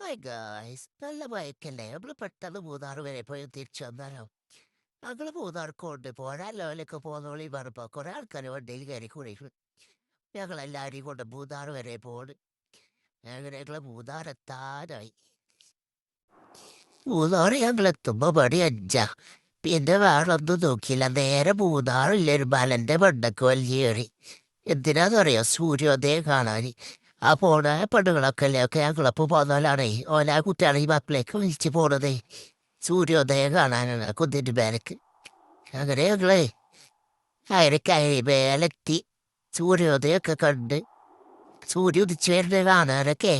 Hi guys നല്ല മയക്കല്ലേ നമ്മള് പെട്ടെന്ന് മൂന്നാറ് വരെ പോയി തിരിച്ചു വന്നാലോ? ഞങ്ങള് മൂന്നാർ കൊണ്ട് പോരാലോലൊക്കെ പോന്നോളി പറഞ്ഞപ്പോ കുറെ ആൾക്കാർ വണ്ടിയിൽ കയറി കൂടി ഞങ്ങളെല്ലാരെയും കൊണ്ട് മൂന്നാർ വരെ പോണ്. അങ്ങനെ ഞങ്ങള് മൂന്നാർ എത്താനായി. മൂന്നാറ് ഞങ്ങളെത്തുമ്പോ മണി 5. പിന്നെ വേറൊന്നും നോക്കിയില്ല, നേരെ മൂന്നാറില്ലൊരു മലന്റെ മണ്ടക്ക് വലിയേറി. എന്തിനാന്നറിയോ? സൂര്യോദയം കാണാൻ. ആ പോണ പെണ്ണുങ്ങളൊക്കെ അല്ലേ ഒക്കെ ഞങ്ങളപ്പോൾ പോന്നാലാണേ ഓല കുട്ടികളെ ഈ മക്കളേക്ക് വിളിച്ച് പോണതേ സൂര്യോദയം കാണാനാണ് കുന്നിൻ്റെ മേലേക്ക്. അങ്ങനെ ഞങ്ങളെ കയറി മേലെത്തി സൂര്യോദയമൊക്കെ കണ്ട് സൂര്യ ഉദിച്ചു വരുന്നത് കാണാനൊക്കെ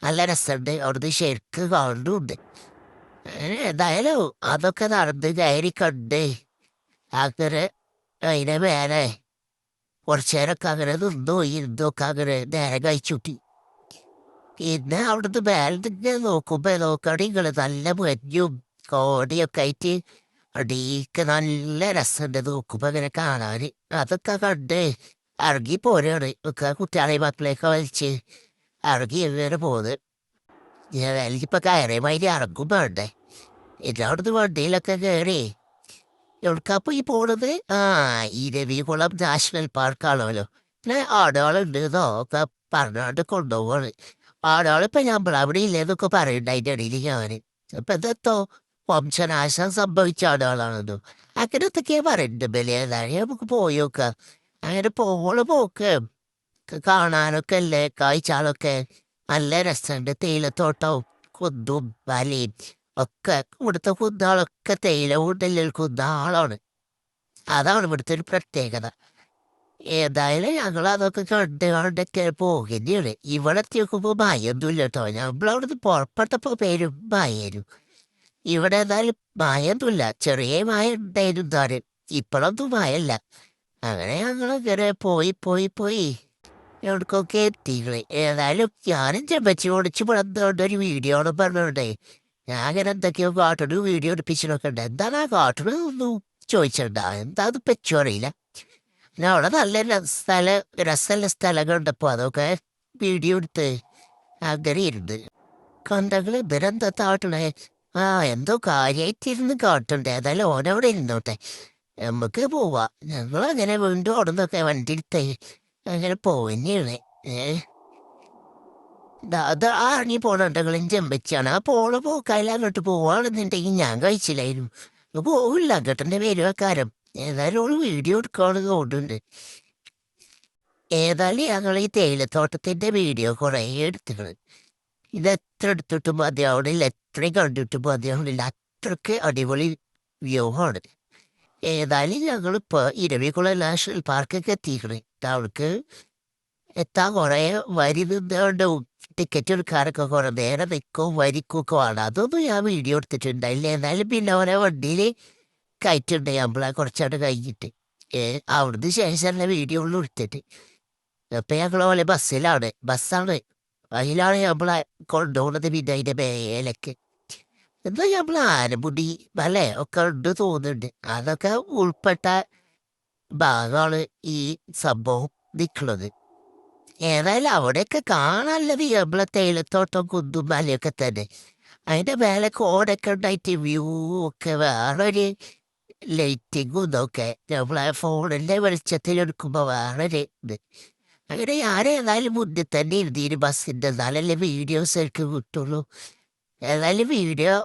നല്ല രസമുണ്ട്. അവിടുന്ന് ശരിക്ക് കാണുന്നുണ്ട്. എന്തായാലും അതൊക്കെ നടന്ന് കയറി കണ്ട് അങ്ങനെ അതിനെ മേലെ കുറച്ചു നേരമൊക്കെ അങ്ങനെ നിന്നു ഇരുന്നൊക്കെ അങ്ങനെ നേരം കഴിച്ചുട്ടി. പിന്നെ അവിടുന്ന് മേലെ നോക്കുമ്പോ നോക്കുകയാണെങ്കിൽ നല്ല മഞ്ഞും കോടയൊക്കെ ആയിട്ട് അടിയൊക്കെ നല്ല രസമുണ്ട് നോക്കുമ്പോ അങ്ങനെ കാണാൻ. അതൊക്കെ കണ്ട് ഇറങ്ങി പോരാണ് ഒക്കെ കുട്ടികളെ മക്കളെയൊക്കെ വലിച്ച് ഇറങ്ങി ഇങ്ങനെ പോന്ന്. ഞാൻ വലിച്ചിപ്പോ കയറിയ മാതിരി ഇറങ്ങും വേണ്ടേ. പിന്നെ അവിടുന്ന് വണ്ടിയിലൊക്കെ കയറി എവിടക്കാപ്പോ ഈ പോണത്? ഇരവികുളം നാഷണൽ പാർക്കാണല്ലോ. പിന്നെ ആടുകളുണ്ട് എന്നൊക്കെ പറഞ്ഞോണ്ട് കൊണ്ടുപോവാണ്. ആടുകളിപ്പോ അവിടെ ഇല്ലേന്നൊക്കെ പറയണ്ട അതിൻ്റെ ഇടയിൽ ഞാൻ. അപ്പൊ ഇതെത്തോ വംശനാശം സംഭവിച്ച ആടുകളാണെന്നോ അങ്ങനത്തൊക്കെയാ പറയുന്നുണ്ട്. ബലിയതായി നമുക്ക് പോയി നോക്കാം. അങ്ങനെ പോക്ക് കാണാനൊക്കെ അല്ലേ കാഴ്ചകളൊക്കെ നല്ല രസമുണ്ട്. തേയിലത്തോട്ടവും കുന്നും വലയും ഒക്കെ. ഇവിടുത്തെ കുന്നാളൊക്കെ തേയില കൊണ്ടല്ലേ കുന്നാളാണ്. അതാണ് ഇവിടുത്തെ ഒരു പ്രത്യേകത. ഏതായാലും ഞങ്ങൾ അതൊക്കെ കണ്ടൊക്കെ പോകുന്നതാണ്. ഇവിടെ എത്തി നോക്കുമ്പോൾ മയൊന്നുമില്ല കേട്ടോ. നമ്മളവിടുന്ന് പുറപ്പെട്ടപ്പോൾ പേരും മയായിരുന്നു. ഇവിടെ എന്നാലും മയൊന്നുമില്ല, ചെറിയ മഴ ഉണ്ടായിരുന്നു താനും. ഇപ്പോഴൊന്നും മഴല്ല. അങ്ങനെ ഞങ്ങളിങ്ങനെ പോയി എവിടേക്കൊക്കെ എത്തികളെ. ഏതായാലും ഞാനും ചെമ്പച്ചി ഓടിച്ച് പിളർന്നുകൊണ്ട് ഒരു വീഡിയോ ആണ് പറഞ്ഞോണ്ടേ ഞാൻ അങ്ങനെ എന്തൊക്കെയോ കാട്ടണ് വീഡിയോ എടുപ്പിച്ചിട്ടൊക്കെ ഉണ്ട്. എന്താണ് ആ കാട്ടണ് ഒന്നും ചോദിച്ചിട്ടുണ്ടാ? എന്താ അത് പറ്റുമോ അറിയില്ല. പിന്നെ അവിടെ നല്ല രസമുള്ള സ്ഥലം കണ്ടപ്പോൾ അതൊക്കെ വീഡിയോ എടുത്ത് അങ്ങനെ ഇരുന്ന് കണ്ടങ്ങള് ഇവരെന്താ കാട്ടണേ? എന്തോ കാര്യമായിട്ടിരുന്ന് കാട്ടുണ്ട്. ഏതായാലും ഓനവിടെ ഇരുന്നോട്ടെ, നമുക്ക് പോവാ. ഞങ്ങളങ്ങനെ വീണ്ടും അവിടെ നിന്നൊക്കെ വണ്ടി എടുത്ത് അങ്ങനെ പോവുകയാണ്. അത് ഇറങ്ങി പോണുണ്ടെങ്കിലും ചെമ്പച്ചാണ്. ആ പോക്കായാലും അങ്ങോട്ട് പോവാണെന്നുണ്ടെങ്കിൽ ഞാൻ കഴിച്ചില്ലായിരുന്നു. പോവില്ല അങ്ങോട്ടെ വരുവക്കാരം. ഏതായാലും ഒരു വീഡിയോ എടുക്കുകയാണെങ്കിൽ കൊണ്ടുണ്ട്. ഏതായാലും ഞങ്ങൾ ഈ തേയിലത്തോട്ടത്തിൻ്റെ വീഡിയോ കുറേ എടുത്തിട്ടുണ്ട്. ഇതെത്ര എടുത്തിട്ടും മതിയാവണില്ല, എത്രയും കണ്ടിട്ടും മതിയാവണില്ല. അത്രയ്ക്ക് അടിപൊളി വ്യൂ ആണ്. ഏതായാലും ഞങ്ങളിപ്പോൾ ഇരവികുളം നാഷണൽ പാർക്കൊക്കെ എത്തിക്കണേ. അവൾക്ക് എത്താൻ കുറേ വരി നിന്നുകൊണ്ട് ടിക്കറ്റ് എടുക്കാനൊക്കെ കുറേ നേരം നിൽക്കും വരിക്കൊക്കെ വേണം. അതൊന്നും ഞാൻ വീഡിയോ എടുത്തിട്ടുണ്ടായില്ല. എന്നാലും പിന്നെ ഓരോ വണ്ടിയിൽ കയറ്റുണ്ട് നമ്മളെ കുറച്ചാണ്ട് കഴിഞ്ഞിട്ട്. അവിടുന്ന് ശേഷമല്ല വീഡിയോ ഉള്ളു എടുത്തിട്ട്. അപ്പം ഞങ്ങൾ പോലെ ബസ്സാണ്. അതിലാണ് നമ്മളെ കൊണ്ടുപോകുന്നത്. പിന്നെ അതിൻ്റെ മേലൊക്കെ എന്താ നമ്മൾ ആനമുടി അല്ലേ ഒക്കെ ഉണ്ട് തോന്നുന്നുണ്ട്. അതൊക്കെ ഉൾപ്പെട്ട ഭാഗമാണ് ഈ സംഭവം നിൽക്കുന്നത്. ഏതായാലും അവിടെയൊക്കെ കാണാനുള്ളത് നമ്മളെ തേയിലത്തോട്ടം കുന്നും മലയൊക്കെ തന്നെ. അതിൻ്റെ മേലെ കോടൊക്കെ ഉണ്ടായിട്ട് വ്യൂ ഒക്കെ വേറൊരു ലൈറ്റിങ്ങും ഇതൊക്കെ നമ്മളെ ഫോണിൻ്റെ വെളിച്ചത്തിലെടുക്കുമ്പോൾ വേറൊരു ഇത്. അങ്ങനെ ഞാനേതായാലും മുന്നിൽ തന്നെ ഇരുന്നീര് ബസ്സിൻ്റെ. എന്നാലല്ലേ വീഡിയോസ് എനിക്ക് കിട്ടുള്ളൂ. ഏതായാലും വീഡിയോ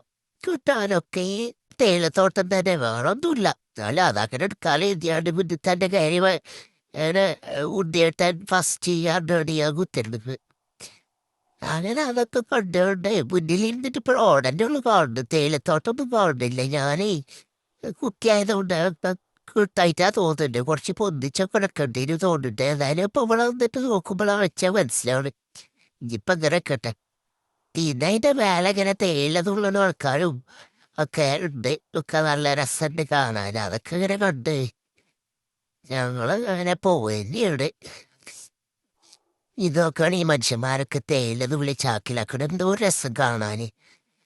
കിട്ടാനൊക്കെ ഈ തേയിലത്തോട്ടം തന്നെ, വേറൊന്നുമില്ല. എന്നാലും അതങ്ങനെ എടുക്കാതെ എഴുതിയാണ്ട് മുന്നിൽ തന്നെ കയറി അങ്ങനെ ഉണ്ണിയേട്ടൻ ഫസ്റ്റ് ചെയ്യാണ്ടാണ് ഞാൻ കുത്തിരുന്നത്. അങ്ങനെ അതൊക്കെ കണ്ടുകൊണ്ട് മുന്നിൽ ഇരുന്നിട്ട് ഇപ്പോൾ ഓടൻ്റെ ഉള്ളു കാണുന്നു, തേയിലത്തോട്ടമൊന്നും കാണുന്നില്ല. ഞാനേ കുട്ടിയായതുകൊണ്ട് കിട്ടായിട്ടാ തോന്നുന്നുണ്ട്. കുറച്ച് പൊന്തിച്ചൊക്കെ എടുക്കേണ്ടിന് തോന്നുന്നുണ്ട്. ഏതായാലും ഇപ്പം ഇവിടെ വന്നിട്ട് നോക്കുമ്പോഴാണ് വെച്ചാൽ മനസ്സിലാവണം. ഇനിയിപ്പം ഇങ്ങനെ കേട്ടെ. പിന്നെ അതിൻ്റെ മേലെ ഇങ്ങനെ തേയില തുള്ളുന്ന ആൾക്കാരും ഒക്കെ ഉണ്ട്. ഒക്കെ നല്ല രസമുണ്ട് കാണാൻ. അതൊക്കെ ഇങ്ങനെ കണ്ട് ഞങ്ങൾ അങ്ങനെ പോവുകയാണ്. ഇതൊക്കെയാണ് ഈ മനുഷ്യന്മാരൊക്കെ തേയില തുള്ളി ചാക്കിലാക്കണം. എന്തോ രസം കാണാൻ.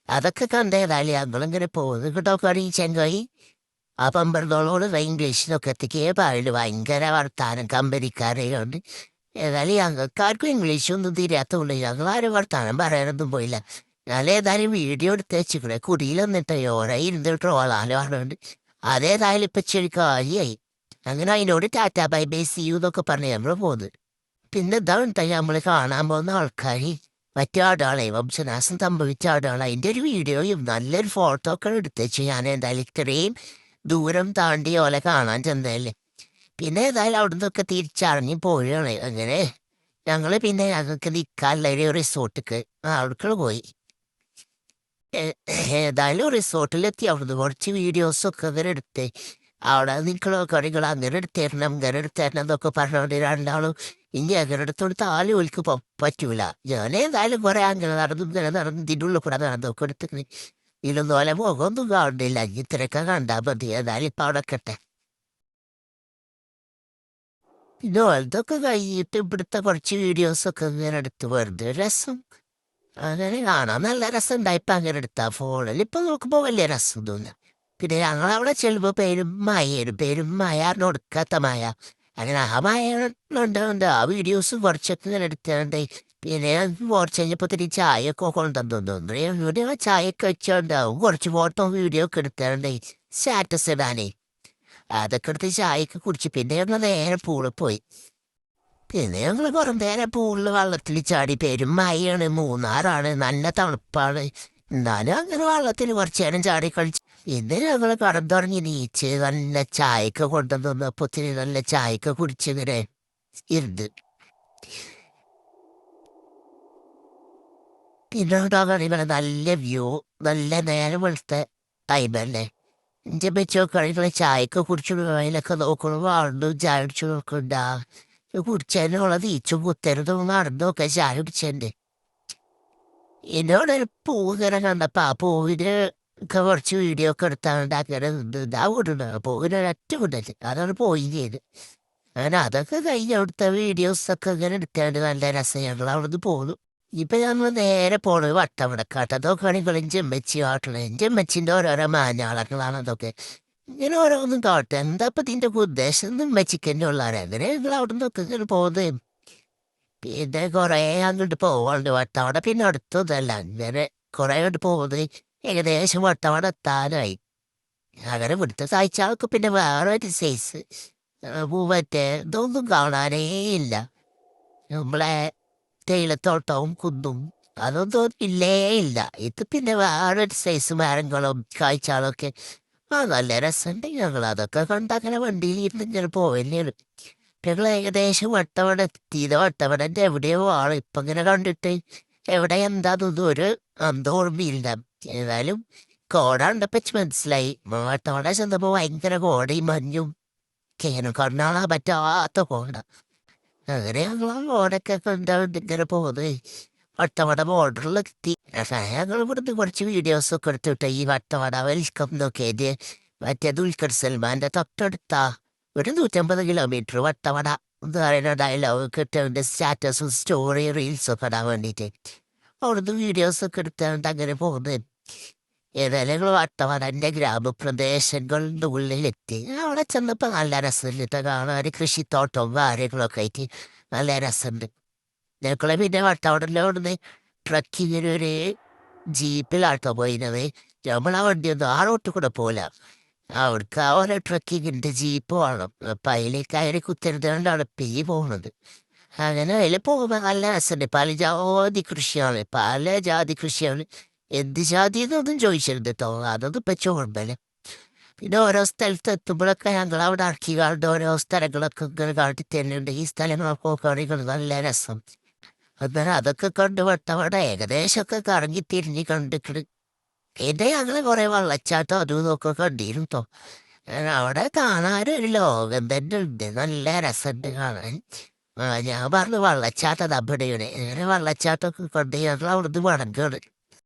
അതൊക്കെ കണ്ടേതായാലും ഞങ്ങളിങ്ങനെ പോകുന്നത് കേട്ടോക്കാണ് ഈ ചെങ്ങായി ആ പമ്പറന്നോളോട് ഇംഗ്ലീഷിലൊക്കെ എത്തിക്കേ പാടില്ല. ഭയങ്കര വർത്താനം കമ്പനിക്കാരെയുണ്ട്. ഏതായാലും ഞങ്ങൾക്കാർക്കും ഇംഗ്ലീഷൊന്നും തിരിയാത്തതുകൊണ്ട് ഞങ്ങളാരും വർത്താനം പറയാനൊന്നും പോയില്ല. ഞാനേതായാലും വീഡിയോ എടുത്ത് വെച്ചിക്കണേ കുടിയിൽ വന്നിട്ട് ഓരോ ഇരുന്ന് ട്രോളാല് പറഞ്ഞുകൊണ്ട് അതേതായാലും ഇപ്പം ശരി കാര്യമായി. അങ്ങനെ അതിനോട് tata bye bye see you എന്നൊക്കെ പറഞ്ഞ് നമ്മൾ പോകുന്നത്. പിന്നെ ഇതാണ് നമ്മൾ കാണാൻ പോകുന്ന ആൾക്കാർ മറ്റേ ആടാളെ വംശനാശം സംഭവിച്ച ആടാളെ അതിൻ്റെ ഒരു വീഡിയോയും നല്ലൊരു ഫോട്ടോ ഒക്കെ എടുത്ത് വെച്ച് ഞാൻ എന്തായാലും ഇത്രയും ദൂരം താണ്ടി ഓലെ കാണാൻ ചെന്നതല്ലേ. പിന്നെ ഏതായാലും അവിടെ നിന്നൊക്കെ തിരിച്ചറിഞ്ഞ് പോവുകയാണ്. അങ്ങനെ ഞങ്ങൾ പിന്നെ ഞങ്ങൾക്ക് നിൽക്കാനുള്ള ഒരു റിസോർട്ടിക്ക് അവിടേക്ക് പോയി. ഏതായാലും റിസോർട്ടിലെത്തി അവിടുന്ന് കുറച്ച് വീഡിയോസൊക്കെ അങ്ങനെ എടുത്ത് അവിടെ നിൽക്കണ കളികൾ അങ്ങനെ എടുത്തേരണം ഇങ്ങനെ എടുത്തേരണം എന്നൊക്കെ പറഞ്ഞുകൊണ്ട് രണ്ടാളും ഇനി അങ്ങനെ എടുത്തോണ്ട് ആലും ഒലിക്ക് പറ്റൂല. ഞാൻ ഏതായാലും കുറെ അങ്ങനെ നടന്നു ഇങ്ങനെ നടന്ന് ഇതിൻ്റെ ഉള്ളിൽ കൂടെ നടന്നൊക്കെ എടുത്ത് ഇതിലൊന്നും ഓലെ മുഖമൊന്നും കാണുന്നില്ല. ഇനി ഇത്രയൊക്കെ കണ്ടാൽ മതി. ഏതായാലും ഇപ്പം അവിടെ കട്ടെ. പിന്നെ ഓലതൊക്കെ കഴിഞ്ഞിട്ട് ഇവിടുത്തെ കുറച്ച് വീഡിയോസൊക്കെ ഇങ്ങനെ എടുത്ത് വെറുതെ രസം അങ്ങനെ കാണാൻ നല്ല രസം ഉണ്ടായിപ്പം അങ്ങനെ എടുത്താ ഫോണിൽ ഇപ്പം നോക്കുമ്പോൾ വലിയ രസം തോന്നുന്നു. പിന്നെ ഞങ്ങളവിടെ ചെല്ലുമ്പോൾ പേരും മഴ ഒടുക്കാത്ത മഴ. അങ്ങനെ ആ മഴ ഉണ്ട് ആ വീഡിയോസ് കുറച്ചൊക്കെ ഇങ്ങനെ എടുത്തുകൊണ്ട് പിന്നെ കുറച്ച് കഴിഞ്ഞപ്പോൾ തിരി ചായയൊക്കെ കൊണ്ടുവന്നു തോന്നുന്നു. ഇവിടെ ചായയൊക്കെ വെച്ചോണ്ടാവും കുറച്ച് ഫോട്ടോ വീഡിയോ ഒക്കെ എടുത്തുകൊണ്ട് സ്റ്റാറ്റസ് ഇടാനേ. അതൊക്കെ എടുത്ത് ചായയൊക്കെ കുടിച്ച് പിന്നെ ഞങ്ങൾ നേരെ പൂളിൽ പോയി. പിന്നെ ഞങ്ങൾ കുറേ നേരം പൂളിൽ വെള്ളത്തിൽ ചാടി പെരും മഴയാണ്. മൂന്നാറാണ് നല്ല തണുപ്പാണ്. എന്നാലും അങ്ങനെ വെള്ളത്തിൽ കുറച്ച് നേരം ചാടി കളിച്ച് പിന്നെ ഞങ്ങൾ കടന്നുറങ്ങി നീച്ച് നല്ല ചായയൊക്കെ കൊണ്ടുവന്നപ്പോത്തിന് നല്ല ചായയൊക്കെ കുടിച്ചിങ്ങനെ ഇരുന്ന് പിന്നെ ഉണ്ടാകണ നല്ല വ്യൂ നല്ല നേരം വെളുത്ത ടൈമല്ലേ. എൻ്റെ വെച്ച് നോക്കുകയാണെങ്കിൽ ചായയൊക്കെ കുടിച്ചു അതിലൊക്കെ നോക്കുമ്പോൾ ആളും ചായ കുടിച്ചു നോക്കണ്ടാ കുടിച്ചതിനുള്ള തീച്ചും കുത്തരുതും നടന്നൊക്കെ ചായ കുടിച്ചതിൻ്റെ എന്നോട് ഒരു പൂവ് ഇങ്ങനെ കണ്ടപ്പോൾ ആ പൂവിന് ഒക്കെ കുറച്ച് വീഡിയോ ഒക്കെ എടുത്താണ്ട് അങ്ങനെ ഇതാ വിടുന്നു. പൂവിന് ഒരൊറ്റ വിടല് അതാണ് പോയി ചെയ്ത്. അങ്ങനെ അതൊക്കെ കഴിഞ്ഞ് അവിടുത്തെ വീഡിയോസൊക്കെ ഇങ്ങനെ എടുക്കാണ്ട് നല്ല രസം ഞങ്ങൾ അവിടുന്ന് പോന്നു. ഇപ്പം ഞങ്ങൾ നേരെ പോണത് വട്ടവടക്കാട്ട്. അതൊക്കെ ആണെങ്കിൽ ചെമ്മച്ചി കാട്ടണേ ചെമ്മച്ചിൻ്റെ ഓരോരോ മാഞ്ഞാളങ്ങളാണ് അതൊക്കെ. ഇങ്ങനെ ഓരോന്നും കാട്ടെ എന്താ ഇപ്പം ഇതിൻ്റെ ഉദ്ദേശം ഒന്നും മെച്ചിക്കന്നെ ഉള്ളാണ്. അങ്ങനെ ഞങ്ങൾ അവിടെ നിന്നൊക്കെ ഇങ്ങനെ പോകുന്നത്. പിന്നെ കുറേ അങ്ങോട്ട് പോവാണ്ട് വട്ടവട പിന്നെ അടുത്തതല്ല അങ്ങനെ കുറേ അങ്ങോട്ട് പോകുന്നത് ഏകദേശം വട്ടവട എത്താനായി. അങ്ങനെ ഇവിടുത്തെ കാഴ്ചകൾക്ക് പിന്നെ വേറെ ഒരു സൈസ് മറ്റേ ഇതൊന്നും കാണാനേ ഇല്ല. നമ്മളെ തേയിലത്തോട്ടവും കുന്നും അതൊന്നും ഇല്ലേ ഇല്ല. ഇത് പിന്നെ വേറൊരു സൈസ് മരങ്ങളും കാഴ്ചകളൊക്കെ നല്ല രസമുണ്ട്. ഞങ്ങൾ അതൊക്കെ കണ്ട് അങ്ങനെ വണ്ടിയിൽ ഇരുന്ന് ഇങ്ങനെ പോവന്നെയാണ്. ഞങ്ങൾ ഏകദേശം വട്ടവട എത്തിയത് വട്ടവടൻ്റെ എവിടെയോ ആണ് ഇപ്പം ഇങ്ങനെ കണ്ടിട്ട് എവിടെ എന്താന്നൊന്നും ഒരു അന്തം ഓർമ്മയില്ല. ഏതായാലും കോട കണ്ടപ്പോൾ മനസ്സിലായി വട്ടവട ചെന്നപ്പോൾ ഭയങ്കര കോടയും മഞ്ഞും കേനും കണ്ണാളാൻ പറ്റാത്ത കോട. അങ്ങനെ ഞങ്ങൾ ആ കോടൊക്കെ കണ്ടാണ്ട് ഇങ്ങനെ പോകുന്നത് വട്ടവട ബോർഡറിലെത്തി. ഞങ്ങൾ ഇവിടുന്ന് കുറച്ച് വീഡിയോസൊക്കെ എടുത്തിട്ട് ഈ വട്ടവട വെൽക്കം എന്നൊക്കെ മറ്റേ ദുൽഖർ സൽമാൻ്റെ തൊട്ടടുത്താ ഒരു 150 കിലോമീറ്റർ വട്ടവട എന്ന് പറയുന്ന ഡയലോഗ് കിട്ടിയതിൻ്റെ സ്റ്റാറ്റസും സ്റ്റോറി റീൽസൊക്കെ ഇടാൻ വേണ്ടിയിട്ട് അവിടുന്ന് വീഡിയോസൊക്കെ എടുത്തുകൊണ്ട് അങ്ങനെ പോകുന്നത്. ഏതായാലും ഞങ്ങൾ വട്ടവടൻ്റെ ഗ്രാമപ്രദേശങ്ങളുടെ ഉള്ളിലെത്തി. അവിടെ ചെന്നപ്പോൾ നല്ല രസമുണ്ട് കാണാൻ കൃഷിത്തോട്ടവും കാര്യങ്ങളൊക്കെ ആയിട്ട് നല്ല രസമുണ്ട്. ഞങ്ങളെ പിന്നെ വട്ടവടലിലോടുന്ന് ട്രക്കിങ്ങിനൊരു ജീപ്പിലാട്ടോ പോയിരുന്നത്. നമ്മൾ ആ വണ്ടിയൊന്നും ആ റോട്ടിൽ കൂടെ പോകില്ല. അവർക്ക് ആ ഓരോ ട്രക്കിങ്ങിൻ്റെ ജീപ്പ് വേണം. അപ്പം അതിലേക്ക് അതിനെ കുത്തരുതുകൊണ്ടാണ് ഈ പോകുന്നത്. അങ്ങനെ അതിൽ പോകുമ്പോൾ നല്ല രസമുണ്ട്. പല ജാതി കൃഷിയാണ് പല ജാതി കൃഷിയാണ്. എന്ത് ജാതി എന്നൊന്നും ചോദിച്ചരുത് കേട്ടോ അതൊന്നും ഇപ്പം ചോർമ്മല്ലേ. പിന്നെ ഓരോ സ്ഥലത്ത് എത്തുമ്പോഴൊക്കെ ഞങ്ങൾ അവിടെ ഇറക്കിക്കാണ്ട് ഓരോ സ്ഥലങ്ങളൊക്കെ ഇങ്ങനെ കാട്ടി തരുന്നുണ്ട്. ഈ സ്ഥലങ്ങളൊക്കെ നോക്കുകയാണെങ്കിൽ നല്ല രസം. അന്നേരം അതൊക്കെ കണ്ട് വട്ടവട ഏകദേശമൊക്കെ കറങ്ങി തിരിഞ്ഞ് കണ്ടിട്ട് പിന്നെ ഞങ്ങൾ കുറേ വെള്ളച്ചാട്ടം അതും ഇതൊക്കെ കണ്ടിരുന്നു കേട്ടോ. അവിടെ കാണാനൊരു ലോകം തന്നെ ഉണ്ട്. നല്ല രസമുണ്ട് കാണാൻ. ഞാൻ പറഞ്ഞു വെള്ളച്ചാട്ടം അവിടെയാണ്. അങ്ങനെ വെള്ളച്ചാട്ടമൊക്കെ കണ്ട് ഞങ്ങൾ അവിടുന്ന് മടങ്ങുകയാണ്.